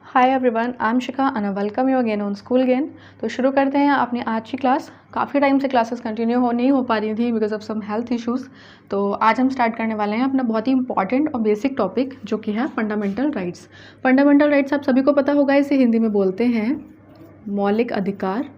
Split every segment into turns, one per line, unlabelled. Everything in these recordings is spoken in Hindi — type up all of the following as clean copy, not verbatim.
Hi everyone, I am Shikha and welcome you again on school gain. तो शुरू करते हैं अपनी आज की क्लास। काफ़ी टाइम से क्लासेस कंटिन्यू नहीं हो पा रही थी because of some health issues. तो आज हम स्टार्ट करने वाले हैं अपना बहुत ही इंपॉर्टेंट और बेसिक टॉपिक जो कि है फंडामेंटल राइट्स। फंडामेंटल राइट्स आप सभी को पता होगा, इसे हिंदी में बोलते हैं मौलिक अधिकार।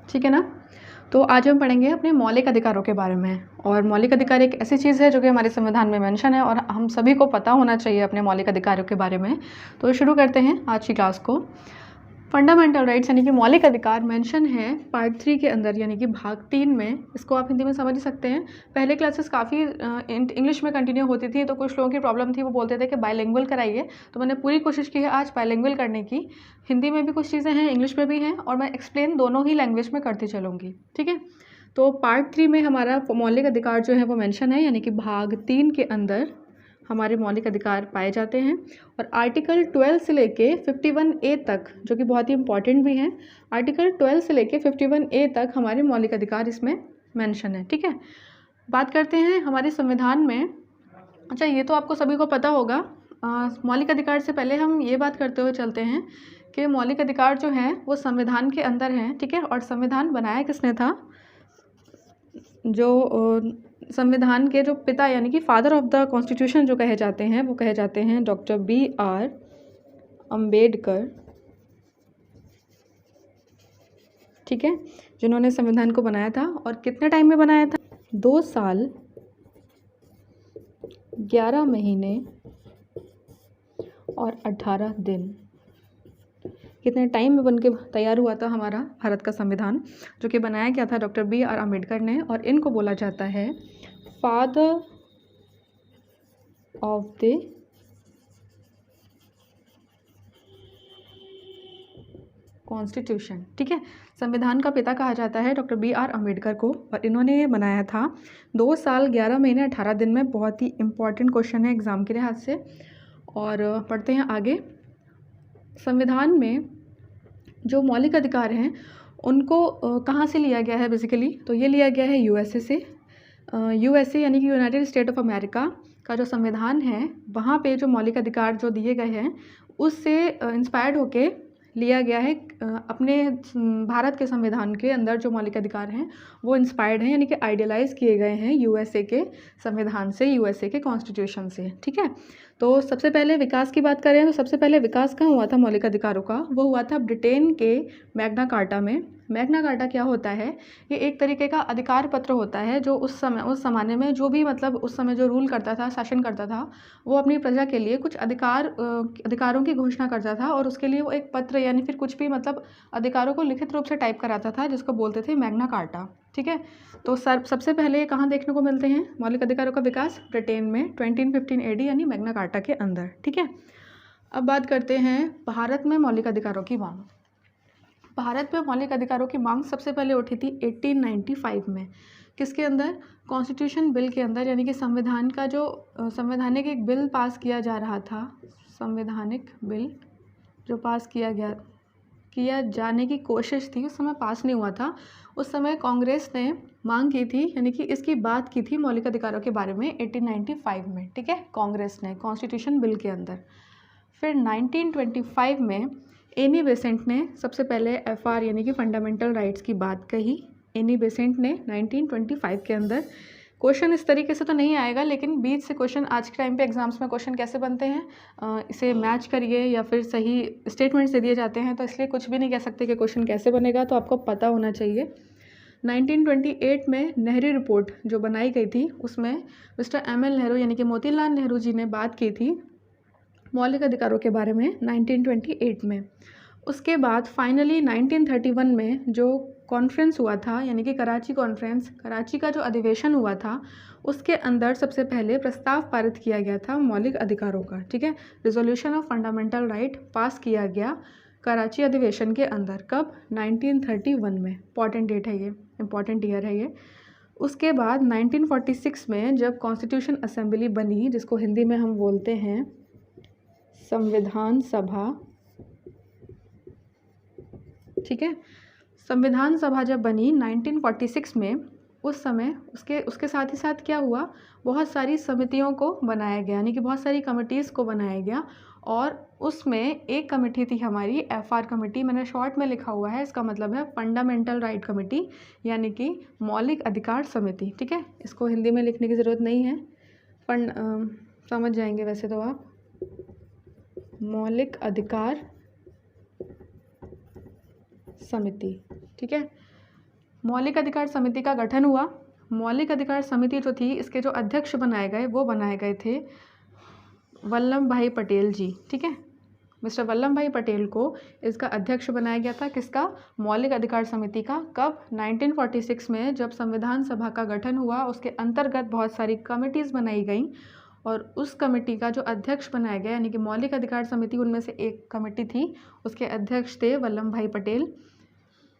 ठीक है ना। तो आज हम पढ़ेंगे अपने मौलिक अधिकारों के बारे में। और मौलिक अधिकार एक ऐसी चीज़ है जो कि हमारे संविधान में मेंशन है और हम सभी को पता होना चाहिए अपने मौलिक अधिकारों के बारे में। तो शुरू करते हैं आज की क्लास को। फंडामेंटल राइट्स यानी कि मौलिक अधिकार मेंशन है पार्ट 3 के अंदर, यानी कि भाग 3 में। इसको आप हिंदी में समझ ही सकते हैं। पहले क्लासेस काफ़ी इंग्लिश में कंटिन्यू होती थी, तो कुछ लोगों की प्रॉब्लम थी, वो बोलते थे कि बायलिंगुअल कराइए। तो मैंने पूरी कोशिश की है आज बायलिंगुअल करने की। हिंदी में भी कुछ चीज़ें हैं, इंग्लिश में भी हैं, और मैं एक्सप्लेन दोनों ही लैंग्वेज में करती चलूँगी। ठीक है। तो पार्ट 3 में हमारा मौलिक अधिकार जो है वो मेंशन है, यानी कि भाग 3 के अंदर हमारे मौलिक अधिकार पाए जाते हैं। और आर्टिकल 12 से लेके 51A तक, जो कि बहुत ही इंपॉर्टेंट भी हैं, आर्टिकल 12 से लेके 51A तक हमारे मौलिक अधिकार इसमें मेंशन है। ठीक है। बात करते हैं हमारे संविधान में। अच्छा, ये तो आपको सभी को पता होगा। मौलिक अधिकार से पहले हम ये बात करते हुए चलते हैं कि मौलिक अधिकार जो हैं वो संविधान के अंदर हैं। ठीक है। और संविधान बनाया किसने था? जो संविधान के जो पिता यानी कि फादर ऑफ द कॉन्स्टिट्यूशन जो कहे जाते हैं, वो कहे जाते हैं डॉक्टर B.R. अम्बेडकर। ठीक है। जिन्होंने संविधान को बनाया था। और कितने टाइम में बनाया था? 2 साल 11 महीने और 18 दिन। कितने टाइम में बनके तैयार हुआ था हमारा भारत का संविधान, जो कि बनाया गया था डॉक्टर B.R. अम्बेडकर ने। और इनको बोला जाता है फादर ऑफ द कॉन्स्टिट्यूशन। ठीक है। संविधान का पिता कहा जाता है डॉक्टर B.R. अम्बेडकर को, और इन्होंने ये बनाया था 2 साल 11 महीने 18 दिन में। बहुत ही इंपॉर्टेंट क्वेश्चन है एग्ज़ाम के लिहाज से। और पढ़ते हैं आगे। संविधान में जो मौलिक अधिकार हैं उनको कहाँ से लिया गया है बेसिकली? तो ये लिया गया है USA से। USA यानी कि यूनाइटेड स्टेट ऑफ अमेरिका का जो संविधान है, वहाँ पे जो मौलिक अधिकार जो दिए गए हैं उससे इंस्पायर्ड होके लिया गया है। अपने भारत के संविधान के अंदर जो मौलिक अधिकार हैं वो इंस्पायर्ड हैं, यानी कि आइडियलाइज़ किए गए हैं USA के संविधान से, USA के कॉन्स्टिट्यूशन से। ठीक है। तो सबसे पहले विकास की बात करें तो सबसे पहले विकास कहाँ हुआ था मौलिक अधिकारों का? वो हुआ था ब्रिटेन के मैग्ना कार्टा में। मैग्ना कार्टा क्या होता है? ये एक तरीके का अधिकार पत्र होता है जो उस ज़माने में जो भी मतलब उस समय जो रूल करता था, शासन करता था, वो अपनी प्रजा के लिए कुछ अधिकारों की घोषणा करता था। और उसके लिए वो एक पत्र यानी फिर कुछ भी मतलब अधिकारों को लिखित रूप से टाइप कराता था, जिसको बोलते थे मैग्ना कार्टा। ठीक है। तो सबसे पहले कहाँ देखने को मिलते हैं मौलिक अधिकारों का विकास? ब्रिटेन में 2015 AD यानी मैग्ना कार्टा के अंदर। ठीक है। अब बात करते हैं भारत में मौलिक अधिकारों की मांग। भारत में मौलिक अधिकारों की मांग सबसे पहले उठी थी 1895 में। किसके अंदर? कॉन्स्टिट्यूशन बिल के अंदर, यानी कि संविधान का जो संवैधानिक एक बिल पास किया जा रहा था। संवैधानिक बिल जो पास किया जाने की कोशिश थी, उस समय पास नहीं हुआ था। उस समय कांग्रेस ने मांग की थी, यानी कि इसकी बात की थी मौलिक अधिकारों के बारे में 1895 में। ठीक है। कांग्रेस ने कॉन्स्टिट्यूशन बिल के अंदर। फिर 1925 में एनी बेसेंट ने सबसे पहले FR यानी कि फंडामेंटल राइट्स की बात कही। एनी बेसेंट ने 1925 के अंदर। क्वेश्चन इस तरीके से तो नहीं आएगा, लेकिन बीच से क्वेश्चन आज के टाइम पे एग्जाम्स में क्वेश्चन कैसे बनते हैं, इसे मैच करिए या फिर सही स्टेटमेंट से दिए जाते हैं, तो इसलिए कुछ भी नहीं कह सकते कि क्वेश्चन कैसे बनेगा, तो आपको पता होना चाहिए। 1928 में नेहरू रिपोर्ट जो बनाई गई थी, उसमें मिस्टर ML नेहरू यानी कि मोतीलाल नेहरू जी ने बात की थी मौलिक अधिकारों के बारे में 1928 में। उसके बाद फाइनली 1931 में जो कॉन्फ्रेंस हुआ था, यानी कि कराची कॉन्फ्रेंस, कराची का जो अधिवेशन हुआ था, उसके अंदर सबसे पहले प्रस्ताव पारित किया गया था मौलिक अधिकारों का। ठीक है। रिजोल्यूशन ऑफ फंडामेंटल राइट पास किया गया कराची अधिवेशन के अंदर। कब? 1931 में। इंपॉर्टेंट डेट है ये, इंपॉर्टेंट ईयर है ये। उसके बाद 1946 में जब कॉन्स्टिट्यूशन असेंबली बनी, जिसको हिंदी में हम बोलते हैं संविधान सभा। ठीक है। संविधान सभा जब बनी 1946 में, उस समय उसके उसके साथ ही साथ क्या हुआ, बहुत सारी समितियों को बनाया गया, यानी कि बहुत सारी कमिटीज़ को बनाया गया। और उसमें एक कमेटी थी हमारी FR कमेटी, मैंने शॉर्ट में लिखा हुआ है, इसका मतलब है फंडामेंटल राइट कमेटी, यानी कि मौलिक अधिकार समिति। ठीक है, इसको हिंदी में लिखने की ज़रूरत नहीं है, समझ जाएंगे वैसे तो आप। मौलिक अधिकार समिति, ठीक है। मौलिक अधिकार समिति का गठन हुआ। मौलिक अधिकार समिति जो थी, इसके जो अध्यक्ष बनाए गए वो बनाए गए थे वल्लभ भाई पटेल जी। ठीक है, मिस्टर वल्लभ भाई पटेल को इसका अध्यक्ष बनाया गया था। किसका? मौलिक अधिकार समिति का। कब? 1946 में, जब संविधान सभा का गठन हुआ। उसके अंतर्गत बहुत सारी कमिटीज़ बनाई गई और उस कमेटी का जो अध्यक्ष बनाया गया, यानी कि मौलिक अधिकार समिति उनमें से एक कमेटी थी, उसके अध्यक्ष थे वल्लभ भाई पटेल।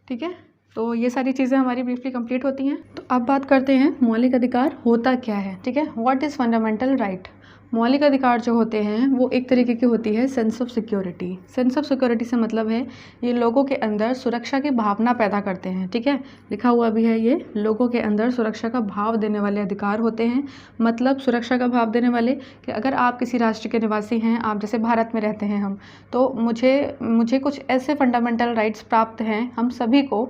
ठीक है, तो ये सारी चीज़ें हमारी ब्रीफली कंप्लीट होती हैं। तो अब बात करते हैं मौलिक अधिकार होता क्या है। ठीक है, व्हाट इज़ फंडामेंटल राइट। मौलिक अधिकार जो होते हैं वो एक तरीके की होती है sense of security. Sense of security से मतलब है ये लोगों के अंदर सुरक्षा की भावना पैदा करते हैं। ठीक है, लिखा हुआ भी है, ये लोगों के अंदर सुरक्षा का भाव देने वाले अधिकार होते हैं। मतलब सुरक्षा का भाव देने वाले कि अगर आप किसी राष्ट्र के निवासी हैं, आप जैसे भारत में रहते हैं हम, तो मुझे कुछ ऐसे फंडामेंटल राइट्स प्राप्त हैं हम सभी को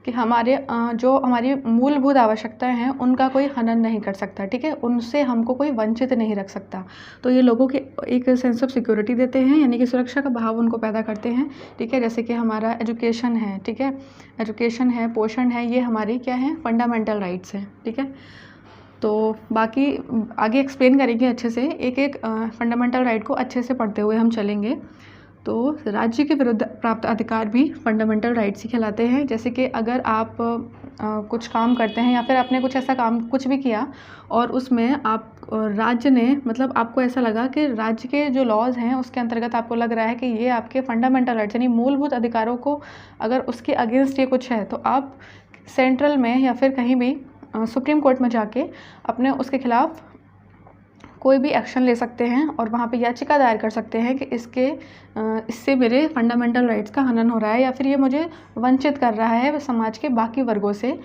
कि हमारे जो हमारी मूलभूत आवश्यकताएं हैं उनका कोई हनन नहीं कर सकता। ठीक है, उनसे हमको कोई वंचित नहीं रख सकता। तो ये लोगों के एक सेंस ऑफ सिक्योरिटी देते हैं, यानी कि सुरक्षा का भाव उनको पैदा करते हैं। ठीक है, जैसे कि हमारा एजुकेशन है, ठीक है, एजुकेशन है, पोषण है, ये हमारी क्या है, फंडामेंटल राइट्स हैं। ठीक है, तो बाकी आगे एक्सप्लेन करेंगे अच्छे से, एक एक फंडामेंटल राइट को अच्छे से पढ़ते हुए हम चलेंगे। तो राज्य के विरुद्ध प्राप्त अधिकार भी फंडामेंटल राइट्स ही कहलाते हैं। जैसे कि अगर आप कुछ काम करते हैं या फिर आपने कुछ ऐसा काम कुछ भी किया और उसमें आप राज्य ने, मतलब आपको ऐसा लगा कि राज्य के जो लॉज हैं उसके अंतर्गत आपको लग रहा है कि ये आपके फंडामेंटल राइट्स यानी मूलभूत अधिकारों को अगर उसके अगेंस्ट ये कुछ है, तो आप सेंट्रल में या फिर कहीं भी सुप्रीम कोर्ट में जाके अपने उसके खिलाफ कोई भी एक्शन ले सकते हैं और वहाँ पे याचिका दायर कर सकते हैं कि इससे मेरे फंडामेंटल राइट्स का हनन हो रहा है या फिर ये मुझे वंचित कर रहा है समाज के बाकी वर्गों से।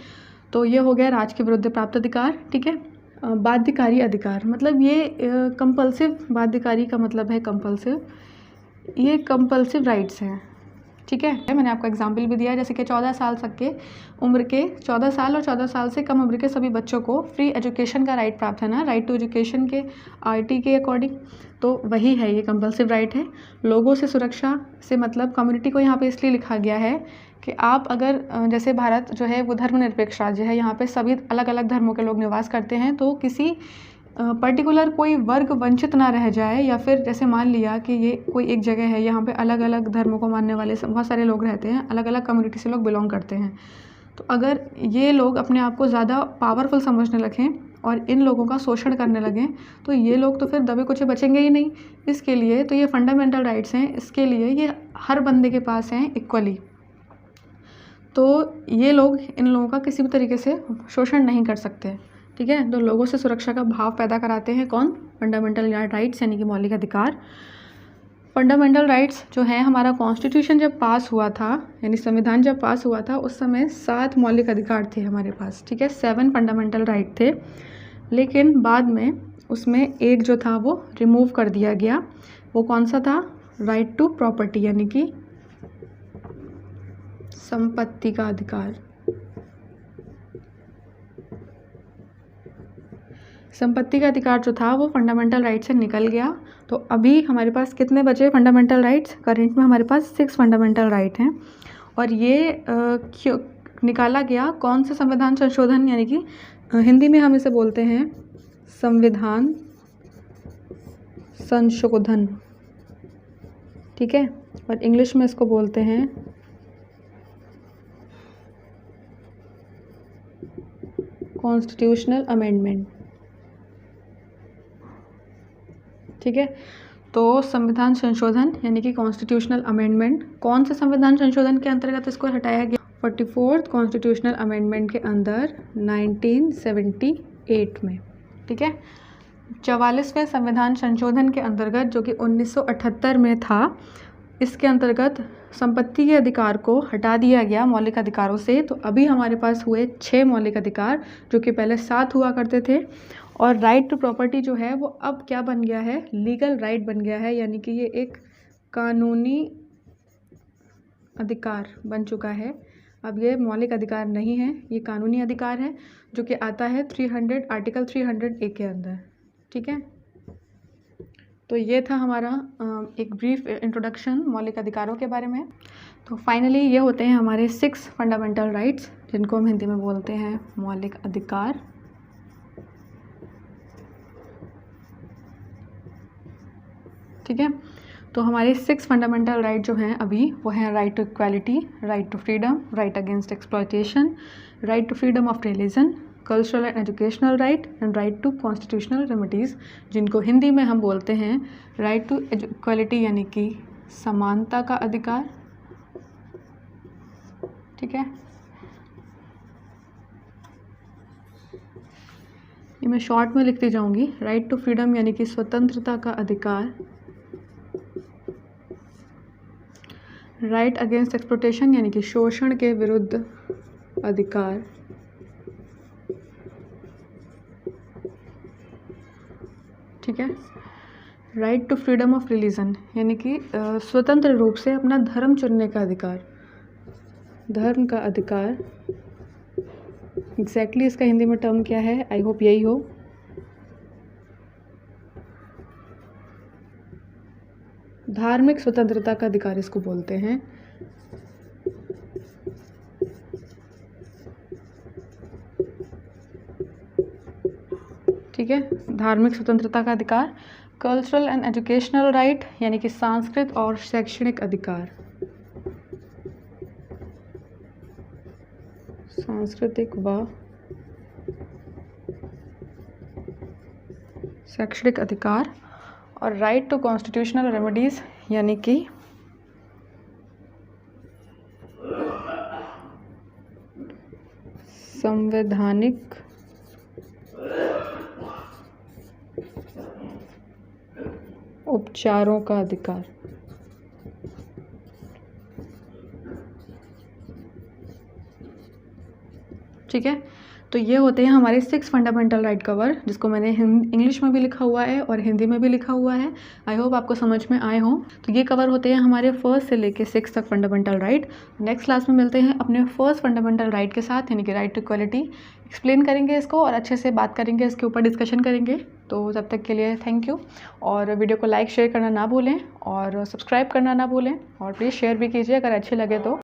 तो ये हो गया राज्य के विरुद्ध प्राप्त अधिकार। ठीक है, बाध्यकारी अधिकार, मतलब ये कंपल्सिव, बाध्यकारी का मतलब है कंपल्सिव, ये कंपल्सिव राइट्स हैं। ठीक है, मैंने आपको एग्जाम्पल भी दिया है, जैसे कि 14 साल तक के उम्र के 14 साल और 14 साल से कम उम्र के सभी बच्चों को फ्री एजुकेशन का राइट प्राप्त है ना, राइट टू एजुकेशन के RT के अकॉर्डिंग। तो वही है, ये कंपल्सिव राइट है। लोगों से सुरक्षा से मतलब कम्युनिटी को यहाँ पे इसलिए लिखा गया है कि आप अगर जैसे भारत जो है वो धर्मनिरपेक्ष राज्य है, यहाँ पे सभी अलग अलग धर्मों के लोग निवास करते हैं, तो किसी पर्टिकुलर कोई वर्ग वंचित ना रह जाए। या फिर जैसे मान लिया कि ये कोई एक जगह है, यहाँ पे अलग अलग धर्मों को मानने वाले बहुत सारे लोग रहते हैं, अलग अलग कम्युनिटी से लोग बिलोंग करते हैं। तो अगर ये लोग अपने आप को ज़्यादा पावरफुल समझने लगें और इन लोगों का शोषण करने लगें, तो ये लोग तो फिर दबे कुचे बचेंगे ही नहीं। इसके लिए तो ये फंडामेंटल राइट्स हैं, इसके लिए ये हर बंदे के पास हैं इक्वली। तो ये लोग इन लोगों का किसी भी तरीके से शोषण नहीं कर सकते। ठीक है, तो लोगों से सुरक्षा का भाव पैदा कराते हैं कौन? फंडामेंटल राइट्स, यानी कि मौलिक अधिकार। फंडामेंटल राइट्स जो है, हमारा कॉन्स्टिट्यूशन जब पास हुआ था, यानी संविधान जब पास हुआ था, उस समय 7 मौलिक अधिकार थे हमारे पास। ठीक है, 7 फंडामेंटल राइट थे, लेकिन बाद में उसमें एक जो था वो रिमूव कर दिया गया। वो कौन सा था? राइट टू प्रॉपर्टी, यानी कि संपत्ति का अधिकार। संपत्ति का अधिकार जो था वो फंडामेंटल राइट से निकल गया। तो अभी हमारे पास कितने बचे फंडामेंटल राइट्स? करंट में हमारे पास 6 फंडामेंटल राइट हैं। और ये क्यों निकाला गया? कौन से संविधान संशोधन, यानी कि हिंदी में हम इसे बोलते हैं संविधान संशोधन। ठीक है, और इंग्लिश में इसको बोलते हैं कॉन्स्टिट्यूशनल अमेंडमेंट। ठीक है, तो संविधान संशोधन यानी कि कॉन्स्टिट्यूशनल अमेंडमेंट, कौन से संविधान संशोधन के अंतर्गत इसको हटाया गया? 44th कॉन्स्टिट्यूशनल अमेंडमेंट के अंदर 1978 में। ठीक है, 44वें संविधान संशोधन के अंतर्गत जो कि 1978 में था, इसके अंतर्गत संपत्ति के अधिकार को हटा दिया गया मौलिक अधिकारों से, तो अभी हमारे पास हुए 6 मौलिक अधिकार, जो कि पहले 7 हुआ करते थे। और राइट टू प्रॉपर्टी जो है वो अब क्या बन गया है, लीगल राइट बन गया है, यानी कि ये एक कानूनी अधिकार बन चुका है। अब ये मौलिक अधिकार नहीं है, ये कानूनी अधिकार है, जो कि आता है आर्टिकल 300A के अंदर। ठीक है, तो ये था हमारा एक ब्रीफ इंट्रोडक्शन मौलिक अधिकारों के बारे में। तो फाइनली ये होते हैं हमारे 6 फंडामेंटल राइट्स, जिनको हम हिंदी में बोलते हैं मौलिक अधिकार। ठीक है, तो हमारे 6 फंडामेंटल राइट जो हैं अभी वो हैं right to equality, right to freedom, right against exploitation, right to freedom of religion, cultural and educational right and right to constitutional remedies, जिनको हिंदी में हम बोलते हैं राइट टू इक्वालिटी यानी कि समानता का अधिकार। ठीक है, ये मैं शॉर्ट में लिखती जाऊंगी। राइट टू फ्रीडम यानी कि स्वतंत्रता का अधिकार, राइट अगेंस्ट एक्सप्लॉयटेशन यानी कि शोषण के विरुद्ध अधिकार, ठीक है, right to freedom of religion यानी कि स्वतंत्र रूप से अपना धर्म चुनने का अधिकार, धर्म का अधिकार। एग्जैक्टली इसका हिंदी में टर्म क्या है, आई होप यही हो। धार्मिक स्वतंत्रता का अधिकार इसको बोलते हैं। ठीक है, धार्मिक स्वतंत्रता का अधिकार। कल्चरल एंड एजुकेशनल राइट यानी कि सांस्कृतिक और शैक्षणिक अधिकार, सांस्कृतिक व शैक्षणिक अधिकार। और राइट टू कॉन्स्टिट्यूशनल रेमेडीज़ यानी कि संवैधानिक उपचारों का अधिकार। ठीक है, तो ये होते हैं हमारे 6 फंडामेंटल राइट कवर, जिसको मैंने इंग्लिश में भी लिखा हुआ है और हिंदी में भी लिखा हुआ है। आई होप आपको समझ में आए हों। तो ये कवर होते हैं हमारे 1 से लेके 6 तक फंडामेंटल राइट। नेक्स्ट क्लास में मिलते हैं अपने फर्स्ट फंडामेंटल राइट के साथ, यानी कि राइट टू इक्वालिटी। एक्सप्लेन करेंगे इसको और अच्छे से बात करेंगे, इसके ऊपर डिस्कशन करेंगे। तो तब तक के लिए थैंक यू, और वीडियो को लाइक शेयर करना ना भूलें और सब्सक्राइब करना ना भूलें, और प्लीज़ शेयर भी कीजिए अगर अच्छे लगे तो।